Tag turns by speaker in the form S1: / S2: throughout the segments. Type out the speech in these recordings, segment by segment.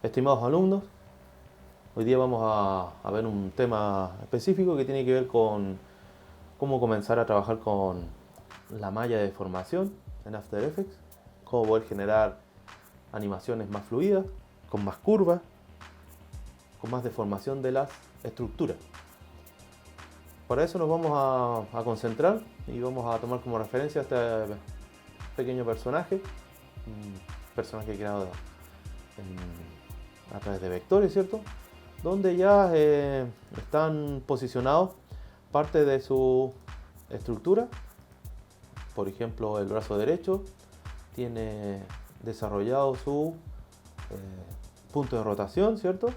S1: Estimados alumnos, hoy día vamos a ver un tema específico que tiene que ver con cómo comenzar a trabajar con la malla de deformación en After Effects, cómo poder generar animaciones más fluidas, con más curvas, con más deformación de las estructuras. Para eso nos vamos a concentrar y vamos a tomar como referencia a este pequeño personaje, un personaje creado a través de vectores, ¿cierto? Donde ya están posicionados parte de su estructura. Por ejemplo, el brazo derecho tiene desarrollado su punto de rotación, ¿cierto?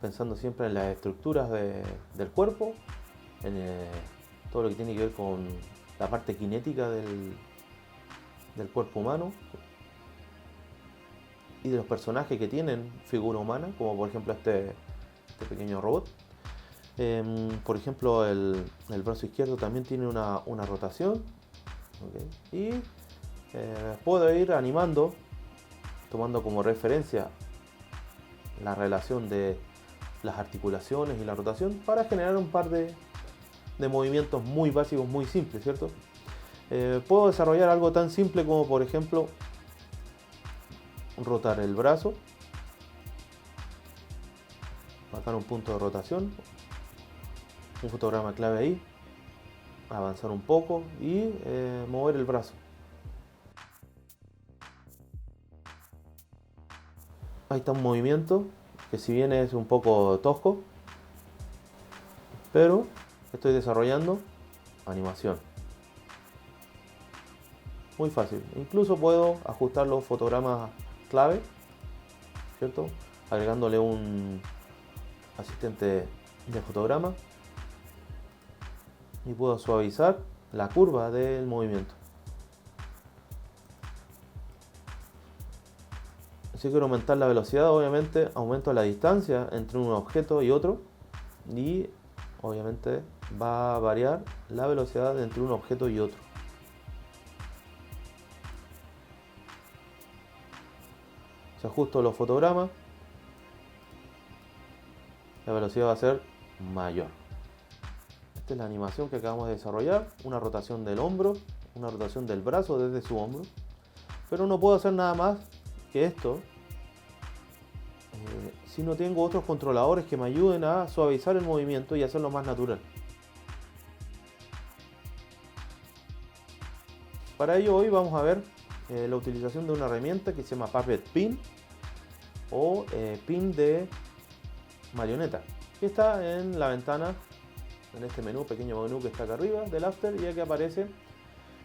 S1: Pensando siempre en las estructuras del cuerpo, en todo lo que tiene que ver con la parte cinética del cuerpo humano y de los personajes que tienen figura humana, como por ejemplo este pequeño robot. Por ejemplo, el brazo izquierdo también tiene una rotación, ¿okay? Y puedo ir animando, tomando como referencia la relación de las articulaciones y la rotación para generar un par de movimientos muy básicos, muy simples, ¿cierto? Puedo desarrollar algo tan simple como, por ejemplo, rotar el brazo, marcar un punto de rotación, un fotograma clave ahí, avanzar un poco y mover el brazo. Ahí está un movimiento que, si bien es un poco tosco, pero estoy desarrollando animación. Muy fácil. Incluso puedo ajustar los fotogramas clave, ¿cierto? Agregándole un asistente de fotograma y puedo suavizar la curva del movimiento. Si quiero aumentar la velocidad, obviamente aumento la distancia entre un objeto y otro, y obviamente va a variar la velocidad entre un objeto y otro. Si ajusto los fotogramas, la velocidad va a ser mayor. Esta es la animación que acabamos de desarrollar, una rotación del hombro, una rotación del brazo desde su hombro, pero no puedo hacer nada más que esto si no tengo otros controladores que me ayuden a suavizar el movimiento y hacerlo más natural. Para ello hoy vamos a ver la utilización de una herramienta que se llama Puppet Pin o pin de marioneta, que está en la ventana, en este menú, pequeño menú que está acá arriba del After, y aquí aparece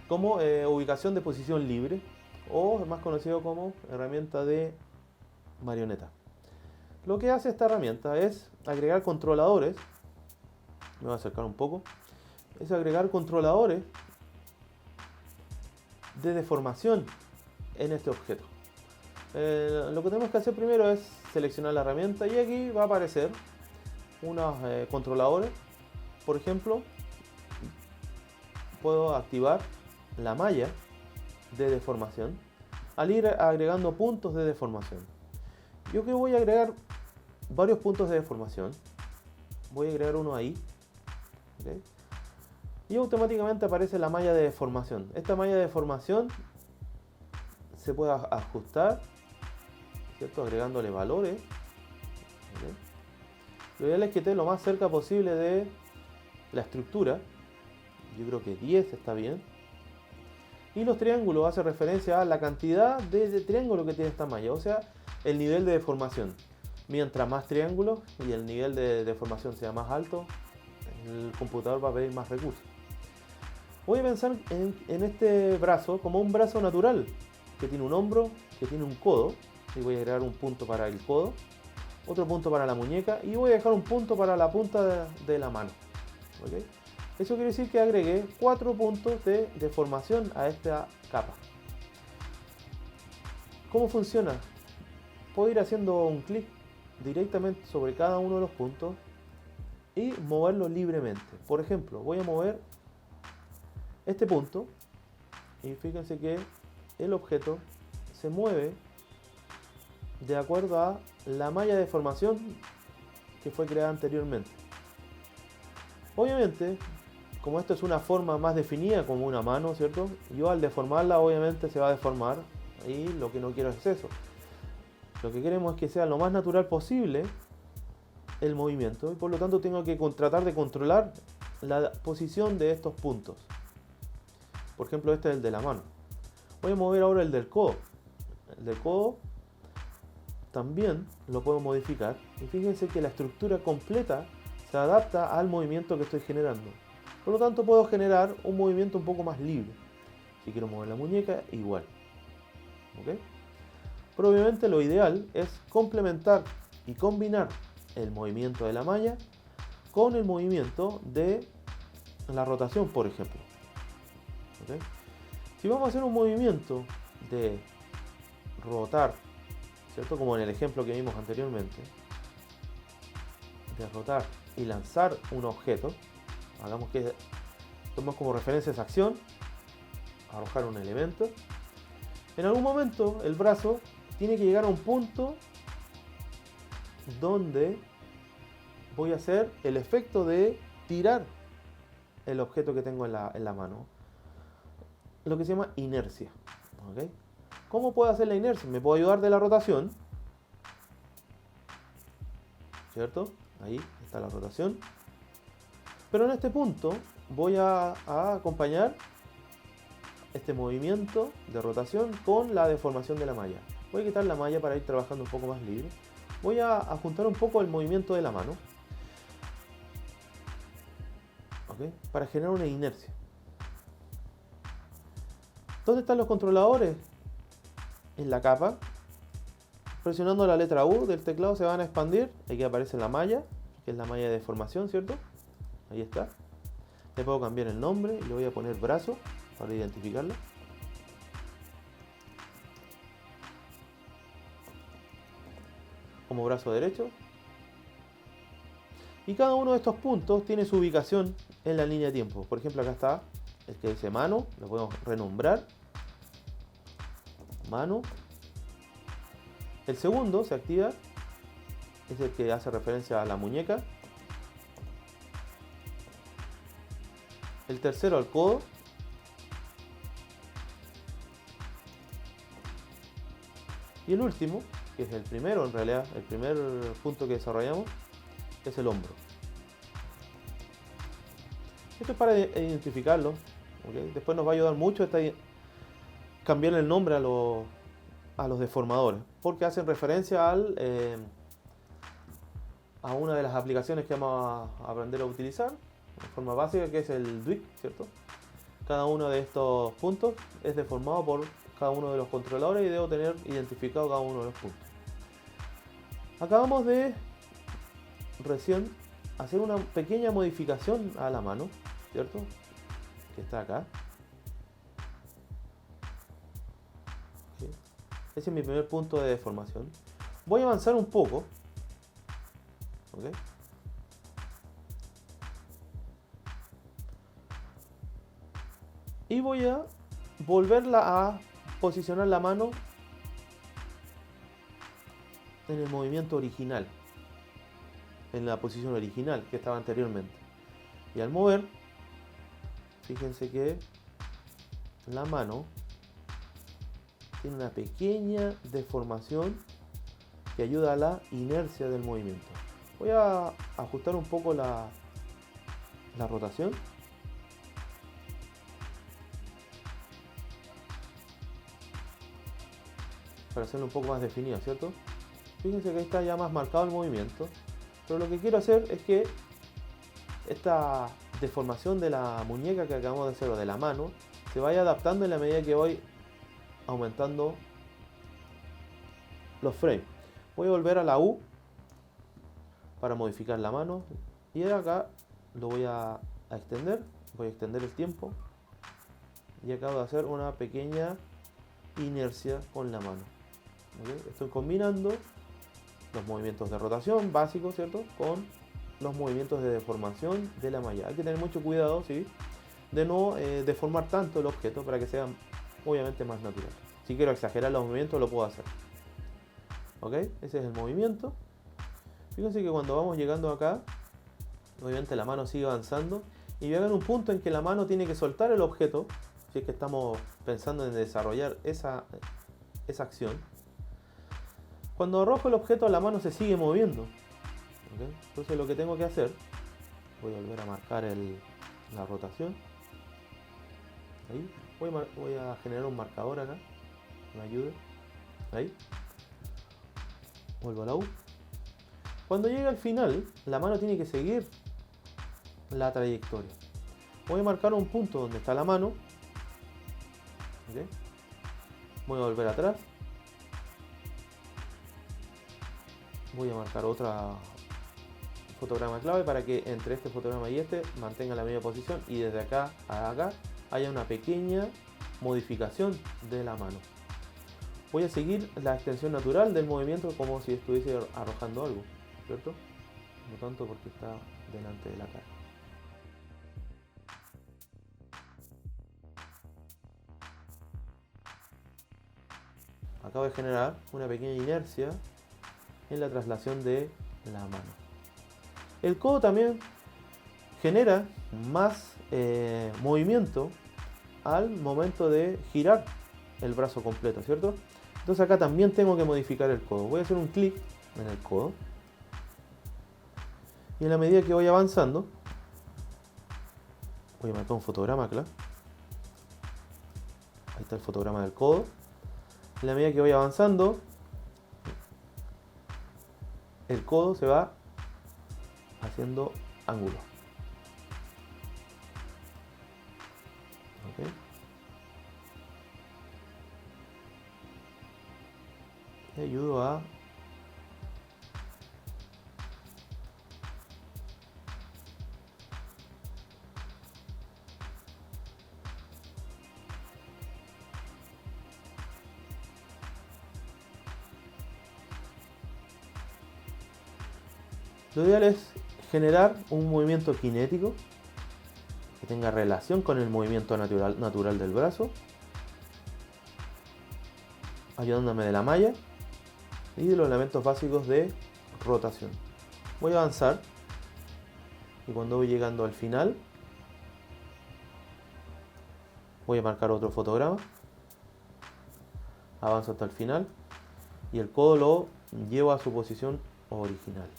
S1: como ubicación de posición libre, o más conocido como herramienta de marioneta. Lo que hace esta herramienta es agregar controladores, me voy a acercar un poco, es agregar controladores de deformación en este objeto. Lo que tenemos que hacer primero es seleccionar la herramienta y aquí va a aparecer unos controladores. Por ejemplo, puedo activar la malla de deformación al ir agregando puntos de deformación. Yo que voy a agregar varios puntos de deformación, voy a agregar uno ahí, ¿okay? Y automáticamente aparece la malla de deformación. Esta malla de deformación se puede ajustar, ¿cierto? Agregándole valores, ¿okay? Lo ideal es que esté lo más cerca posible de la estructura. Yo creo que 10 está bien. Y los triángulos hace referencia a la cantidad de triángulos que tiene esta malla, o sea, el nivel de deformación. Mientras más triángulos y el nivel de deformación sea más alto, el computador va a pedir más recursos. Voy a pensar en este brazo como un brazo natural, que tiene un hombro, que tiene un codo, y voy a agregar un punto para el codo, otro punto para la muñeca, y voy a dejar un punto para la punta de la mano, ¿okay? Eso quiere decir que agregué 4 puntos de deformación a esta capa. ¿Cómo funciona? Puedo ir haciendo un clic directamente sobre cada uno de los puntos y moverlo libremente. Por ejemplo, voy a mover este punto y fíjense que el objeto se mueve de acuerdo a la malla de deformación que fue creada anteriormente. Obviamente, como esto es una forma más definida como una mano, ¿cierto? Yo al deformarla obviamente se va a deformar y lo que no quiero es eso. Lo que queremos es que sea lo más natural posible el movimiento y por lo tanto tengo que tratar de controlar la posición de estos puntos. Por ejemplo, este es el de la mano. Voy a mover ahora el del codo. El del codo también lo puedo modificar y fíjense que la estructura completa se adapta al movimiento que estoy generando. Por lo tanto puedo generar un movimiento un poco más libre. Si quiero mover la muñeca, igual. ¿Ok? Pero obviamente lo ideal es complementar y combinar el movimiento de la malla con el movimiento de la rotación, por ejemplo. ¿Ok? Si vamos a hacer un movimiento de rotar, ¿cierto? Como en el ejemplo que vimos anteriormente, de rotar y lanzar un objeto, hagamos que tomemos como referencia esa acción, arrojar un elemento. En algún momento el brazo tiene que llegar a un punto donde voy a hacer el efecto de tirar el objeto que tengo en la mano, lo que se llama inercia. ¿Okay? ¿Cómo puedo hacer la inercia? Me puedo ayudar de la rotación, ¿cierto? Ahí está la rotación. Pero en este punto voy a acompañar este movimiento de rotación con la deformación de la malla. Voy a quitar la malla para ir trabajando un poco más libre. Voy a ajustar un poco el movimiento de la mano, ¿okay? Para generar una inercia. ¿Dónde están los controladores? En la capa. Presionando la letra U del teclado se van a expandir. Aquí aparece la malla, que es la malla de deformación, ¿cierto? Ahí está. Le puedo cambiar el nombre y le voy a poner brazo para identificarlo. Como brazo derecho. Y cada uno de estos puntos tiene su ubicación en la línea de tiempo. Por ejemplo, acá está el que dice mano, lo podemos renombrar. Mano. El segundo se activa, es el que hace referencia a la muñeca. El tercero al codo. Y el último, que es el primero en realidad, el primer punto que desarrollamos, es el hombro. Esto es para identificarlo, ¿okay? Después nos va a ayudar mucho cambiar el nombre a los deformadores, porque hacen referencia a una de las aplicaciones que vamos a aprender a utilizar de forma básica, que es el DWIC, ¿cierto? Cada uno de estos puntos es deformado por cada uno de los controladores y debo tener identificado cada uno de los puntos. Acabamos de recién hacer una pequeña modificación a la mano, ¿cierto? Que está acá. ¿Sí? Ese es mi primer punto de deformación. Voy a avanzar un poco. ¿Okay? Y voy a volverla a posicionar la mano en el movimiento original, en la posición original que estaba anteriormente. Y al mover, fíjense que la mano tiene una pequeña deformación que ayuda a la inercia del movimiento. Voy a ajustar un poco la rotación. Para hacerlo un poco más definido, ¿cierto? Fíjense que ahí está ya más marcado el movimiento. Pero lo que quiero hacer es que esta deformación de la muñeca que acabamos de hacer o de la mano se vaya adaptando en la medida que voy aumentando los frames. Voy a volver a la U para modificar la mano y acá lo voy a extender. Voy a extender el tiempo y acabo de hacer una pequeña inercia con la mano. ¿Okay? Estoy combinando los movimientos de rotación básicos, ¿cierto? Con los movimientos de deformación de la malla. Hay que tener mucho cuidado, ¿sí? De no deformar tanto el objeto para que sea obviamente más natural. Si quiero exagerar los movimientos lo puedo hacer. ¿Ok? Ese es el movimiento. Fíjense que cuando vamos llegando acá, obviamente la mano sigue avanzando y llega en un punto en que la mano tiene que soltar el objeto, si es que estamos pensando en desarrollar esa acción. Cuando arrojo el objeto, la mano se sigue moviendo. ¿Ok? Entonces lo que tengo que hacer, voy a volver a marcar la rotación. Ahí. Voy a generar un marcador acá, que me ayude. Ahí. Vuelvo a la U. Cuando llegue al final, la mano tiene que seguir la trayectoria. Voy a marcar un punto donde está la mano. ¿Okay? Voy a volver atrás. Voy a marcar otra fotograma clave para que entre este fotograma y este mantenga la misma posición y desde acá a acá haya una pequeña modificación de la mano. Voy a seguir la extensión natural del movimiento como si estuviese arrojando algo, ¿cierto? No tanto porque está delante de la cara. Acabo de generar una pequeña inercia en la traslación de la mano. El codo también genera más movimiento al momento de girar el brazo completo, ¿cierto? Entonces acá también tengo que modificar el codo. Voy a hacer un clic en el codo. Y en la medida que voy avanzando, voy a marcar un fotograma acá. Ahí está el fotograma del codo. En la medida que voy avanzando, el codo se va haciendo ángulo. ¿Okay? Y ayudo a lo ideal es generar un movimiento cinético que tenga relación con el movimiento natural del brazo, ayudándome de la malla y de los elementos básicos de rotación. Voy a avanzar y cuando voy llegando al final voy a marcar otro fotograma, avanzo hasta el final y el codo lo llevo a su posición original.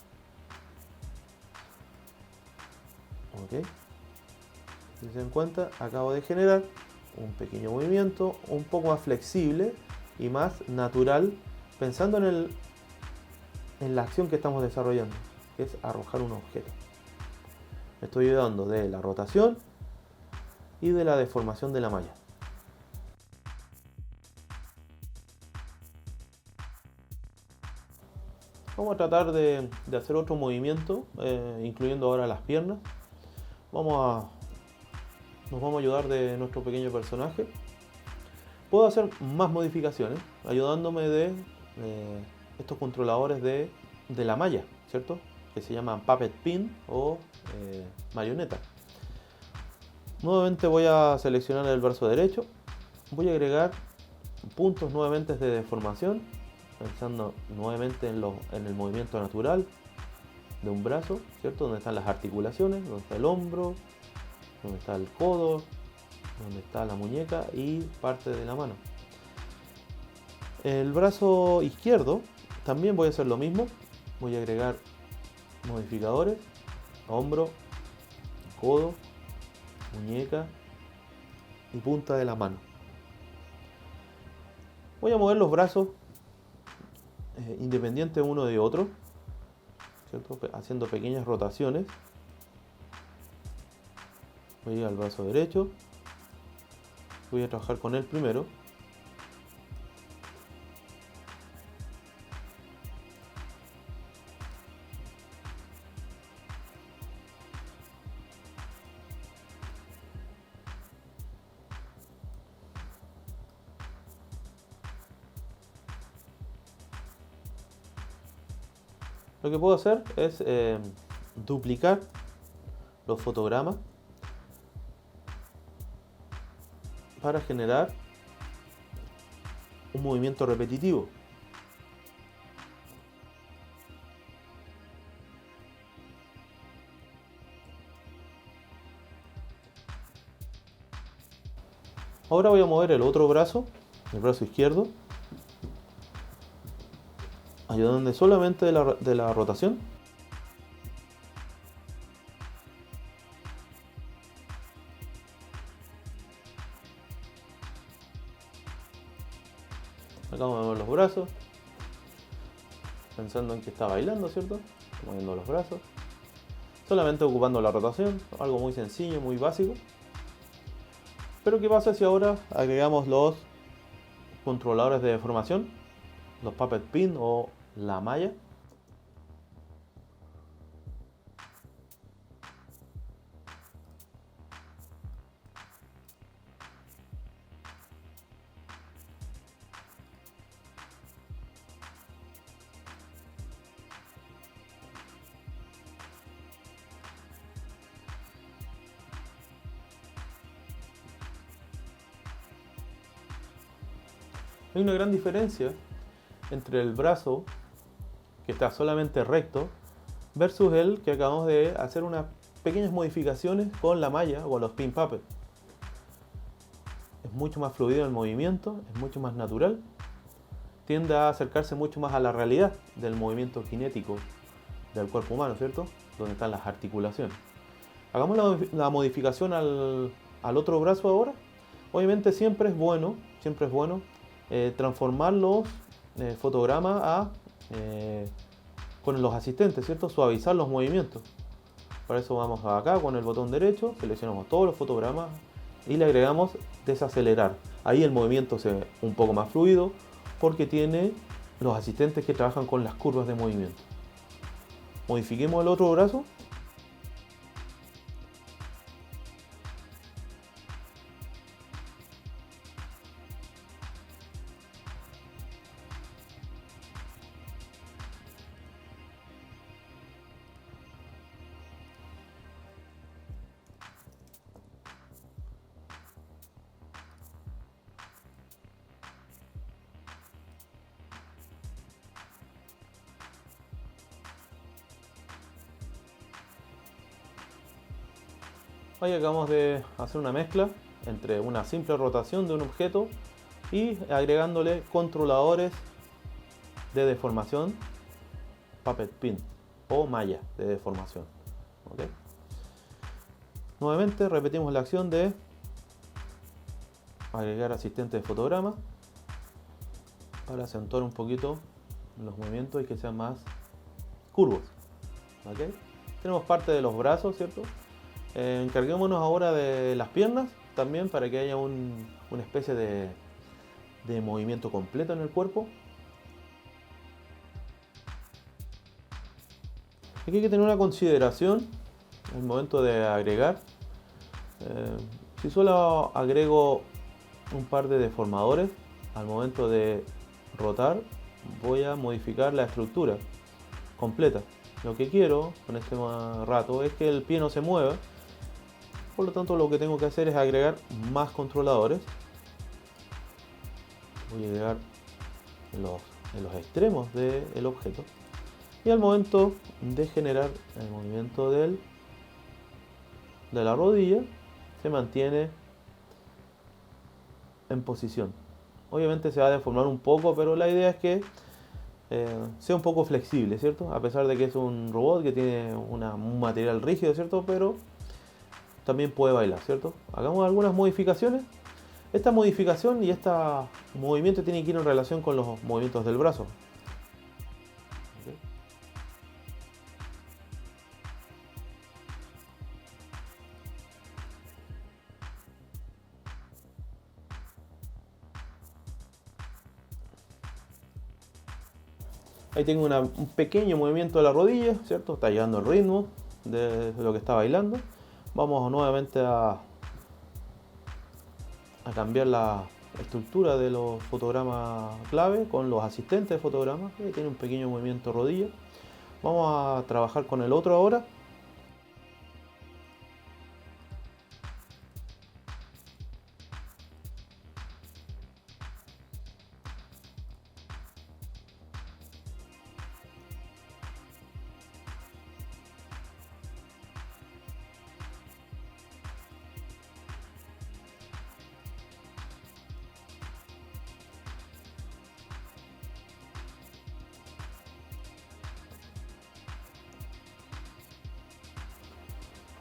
S1: ¿Ok? Si se dan cuenta, acabo de generar un pequeño movimiento un poco más flexible y más natural, pensando en la acción que estamos desarrollando, que es arrojar un objeto. Me estoy ayudando de la rotación y de la deformación de la malla. Vamos a tratar de hacer otro movimiento, incluyendo ahora las piernas. Nos vamos a ayudar de nuestro pequeño personaje. Puedo hacer más modificaciones, ayudándome de estos controladores de la malla, ¿cierto? Que se llaman Puppet Pin o marioneta. Nuevamente voy a seleccionar el brazo derecho. Voy a agregar puntos nuevamente de deformación, pensando nuevamente en el movimiento natural de un brazo, ¿cierto? Donde están las articulaciones, donde está el hombro, donde está el codo, donde está la muñeca y parte de la mano. El brazo izquierdo también voy a hacer lo mismo. Voy a agregar modificadores, hombro, codo, muñeca y punta de la mano. Voy a mover los brazos independientes uno de otro, ¿cierto? Haciendo pequeñas rotaciones. Voy a ir al brazo derecho. Voy a trabajar con él primero. Lo que puedo hacer es duplicar los fotogramas para generar un movimiento repetitivo. Ahora voy a mover el otro brazo, el brazo izquierdo, ayudando solamente de la rotación. Acá vamos a mover los brazos, pensando en que está bailando, ¿cierto? Moviendo los brazos, solamente ocupando la rotación, algo muy sencillo, muy básico. Pero ¿qué pasa si ahora agregamos los controladores de deformación, los puppet pin o la malla? Hay una gran diferencia entre el brazo que está solamente recto versus el que acabamos de hacer unas pequeñas modificaciones con la malla o los pin puppet. Es mucho más fluido el movimiento, es mucho más natural, tiende a acercarse mucho más a la realidad del movimiento cinético del cuerpo humano, ¿cierto? Donde están las articulaciones. Hagamos la modificación al otro brazo ahora. Obviamente siempre es bueno transformar los fotogramas con los asistentes, ¿cierto? Suavizar los movimientos. Para eso vamos acá con el botón derecho, seleccionamos todos los fotogramas y le agregamos desacelerar. Ahí el movimiento se ve un poco más fluido porque tiene los asistentes que trabajan con las curvas de movimiento. Modifiquemos el otro brazo. Ahí acabamos de hacer una mezcla entre una simple rotación de un objeto y agregándole controladores de deformación, puppet pin o malla de deformación. ¿Okay? Nuevamente repetimos la acción de agregar asistente de fotograma para acentuar un poquito los movimientos y que sean más curvos. ¿Okay? Tenemos parte de los brazos, ¿cierto? Encarguémonos ahora de las piernas también para que haya una especie de movimiento completo en el cuerpo. Aquí hay que tener una consideración al momento de agregar. Si solo agrego un par de deformadores, al momento de rotar voy a modificar la estructura completa. Lo que quiero con este rato es que el pie no se mueva. Por lo tanto, lo que tengo que hacer es agregar más controladores. Voy a agregar en los extremos del objeto. Y al momento de generar el movimiento de la rodilla, se mantiene en posición. Obviamente se va a deformar un poco, pero la idea es que sea un poco flexible, ¿cierto? A pesar de que es un robot que tiene un material rígido, ¿cierto? Pero también puede bailar, ¿cierto? Hagamos algunas modificaciones. Esta modificación y este movimiento tiene que ir en relación con los movimientos del brazo. ¿Okay? Ahí tengo un pequeño movimiento de la rodilla, ¿cierto? Está llevando el ritmo de lo que está bailando. Vamos nuevamente a cambiar la estructura de los fotogramas clave con los asistentes de fotogramas. Tiene un pequeño movimiento rodilla. Vamos a trabajar con el otro ahora.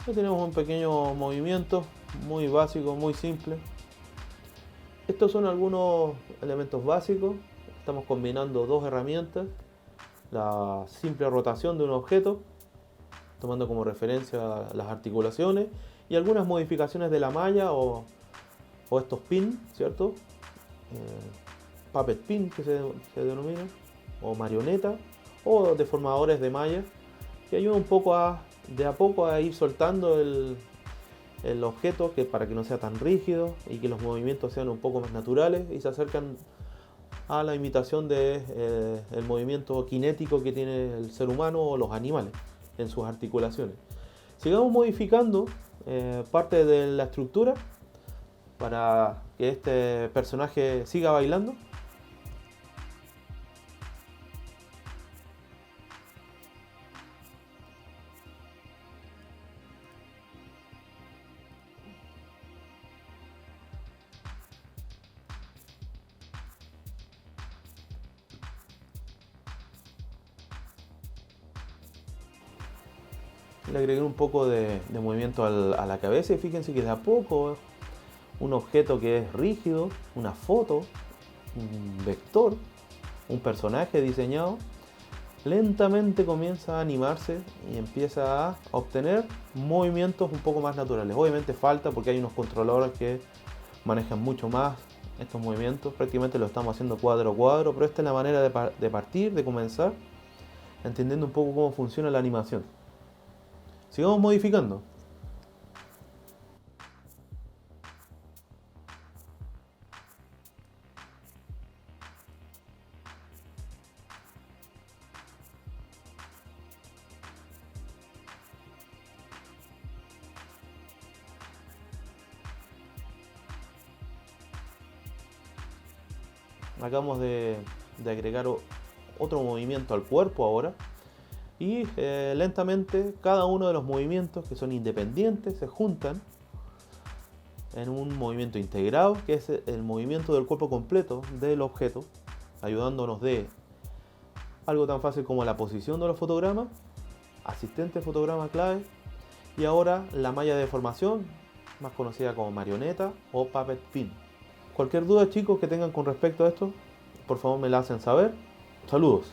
S1: Aquí tenemos un pequeño movimiento muy básico, muy simple. Estos son algunos elementos básicos. Estamos combinando dos herramientas. La simple rotación de un objeto, tomando como referencia las articulaciones, y algunas modificaciones de la malla o estos pins, ¿cierto? Puppet pin que se denomina, o marioneta, o deformadores de malla, que ayudan un poco de a poco a ir soltando el objeto, para que no sea tan rígido y que los movimientos sean un poco más naturales y se acercan a la imitación de el movimiento cinético que tiene el ser humano o los animales en sus articulaciones. Sigamos modificando parte de la estructura para que este personaje siga bailando. Le agregué un poco de movimiento a la cabeza y fíjense que de a poco un objeto que es rígido, una foto, un vector, un personaje diseñado, lentamente comienza a animarse y empieza a obtener movimientos un poco más naturales. Obviamente falta porque hay unos controladores que manejan mucho más estos movimientos. Prácticamente lo estamos haciendo cuadro a cuadro, pero esta es la manera de partir, de comenzar, entendiendo un poco cómo funciona la animación. Sigamos modificando. Acabamos de agregar otro movimiento al cuerpo ahora. Y lentamente cada uno de los movimientos que son independientes se juntan en un movimiento integrado, que es el movimiento del cuerpo completo del objeto, ayudándonos de algo tan fácil como la posición de los fotogramas, asistente fotograma clave, y ahora la malla de deformación, más conocida como marioneta o puppet pin. Cualquier duda, chicos, que tengan con respecto a esto, por favor me la hacen saber. Saludos.